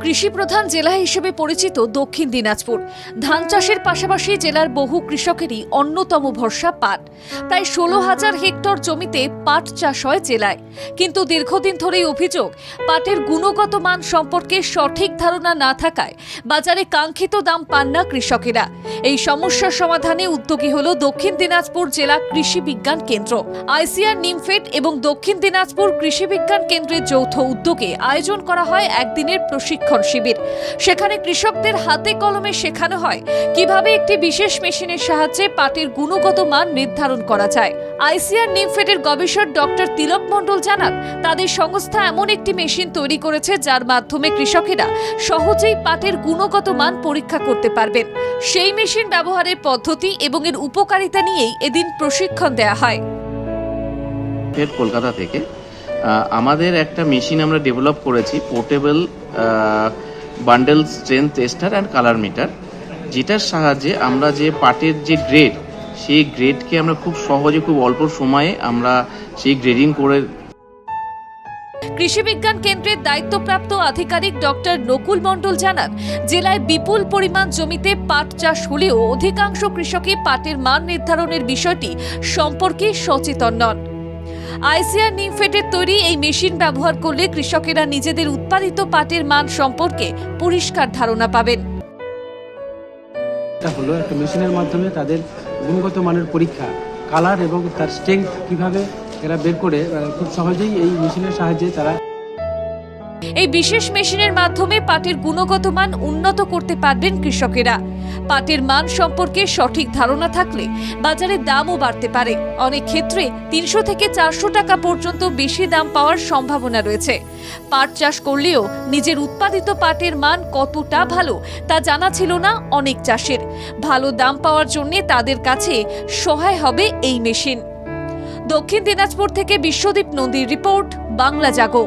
কৃষি প্রধান জেলা হিসেবে পরিচিত দক্ষিণ দিনাজপুর। ধান চাষের পাশাপাশি জেলার বহু কৃষকেরই অন্যতম ভরসা পাট। প্রায় 16,000 হেক্টর জমিতে পাট চাষ হয় জেলায়। কিন্তু দীর্ঘদিন ধরেই অভিযোগ, পাটের গুণগত মান সম্পর্কে সঠিক ধারণা না থাকায় বাজারে কাঙ্ক্ষিত দাম পান না কৃষকেরা। এই সমস্যার সমাধানে উদ্যোগী হল দক্ষিণ দিনাজপুর জেলা কৃষি বিজ্ঞান কেন্দ্র। আইসিআর নিমফেড এবং দক্ষিণ দিনাজপুর কৃষি বিজ্ঞান কেন্দ্রের যৌথ উদ্যোগে আয়োজন করা হয় একদিনের প্রশিক্ষণ শিবির। সেখানে কৃষকদের হাতে কলমে শেখানো হয় কিভাবে একটি বিশেষ মেশিনের সাহায্যে পাটের গুণগত মান নির্ধারণ করা যায়। আইসিআর নিমফেডের গবেষক ডক্টর তিলক মণ্ডল জানান, তাদের সংস্থা এমন একটি মেশিন তৈরি করেছে যার মাধ্যমে কৃষকেরা সহজেই পাটের গুণগত মান পরীক্ষা করতে পারবেন। সেই মেশিন ব্যবহারের পদ্ধতি এবং এর উপকারিতা নিয়েই এদিন প্রশিক্ষণ দেওয়া হয়। কলকাতা থেকে আমাদের একটা মেশিন আমরা ডেভেলপ করেছি, portable bundle strength tester and colour meter, যেটার সাহায্যে আমরা যে পাটের যে গ্রেড, সেই গ্রেডকে আমরা খুব সহজে খুব অল্প সময়ে আমরা সেই গ্রেডিং করে। কৃষি বিজ্ঞান কেন্দ্রের দায়িত্বপ্রাপ্ত আধিকারিক ডক্টর নকুল মণ্ডল জানান, জেলায় বিপুল পরিমাণ জমিতে পাট চাষ হলেও অধিকাংশ কৃষকই পাটের মান নির্ধারণের বিষয়টি সম্পর্কে সচেতন নন। আইসিআর নিমফেডের তৈরি এই মেশিন ব্যবহার করলে কৃষকেরা নিজেদের উৎপাদিত পাটের মান সম্পর্কে পরিষ্কার ধারণা পাবেন। এটা হলো একটা মেশিনের মাধ্যমে তাদের গুণগত মানের পরীক্ষা, কালার এবং তার স্ট্রেংথ কিভাবে এরা বের করে খুব সহজেই এই মেশিনের সাহায্যে তারা এই বিশেষ মেশিনের মাধ্যমে পাটের গুণগত মান উন্নত করতে পারবেন কৃষকেরা। পাটের মান সম্পর্কে সঠিক ধারণা থাকলে বাজারে দামও বাড়তে পারে। অনেক ক্ষেত্রে 300 থেকে 400 টাকা পর্যন্ত বেশি দাম পাওয়ার সম্ভাবনা রয়েছে। পাট চাষ করলেও নিজের উৎপাদিত পাটের মান কতটা ভালো তা জানা ছিল না অনেক চাষের। ভালো দাম পাওয়ার জন্য তাদের কাছে সহায় হবে এই মেশিন। দক্ষিণ দিনাজপুর থেকে বিশ্বদীপ নন্দীর রিপোর্ট, বাংলা জাগো।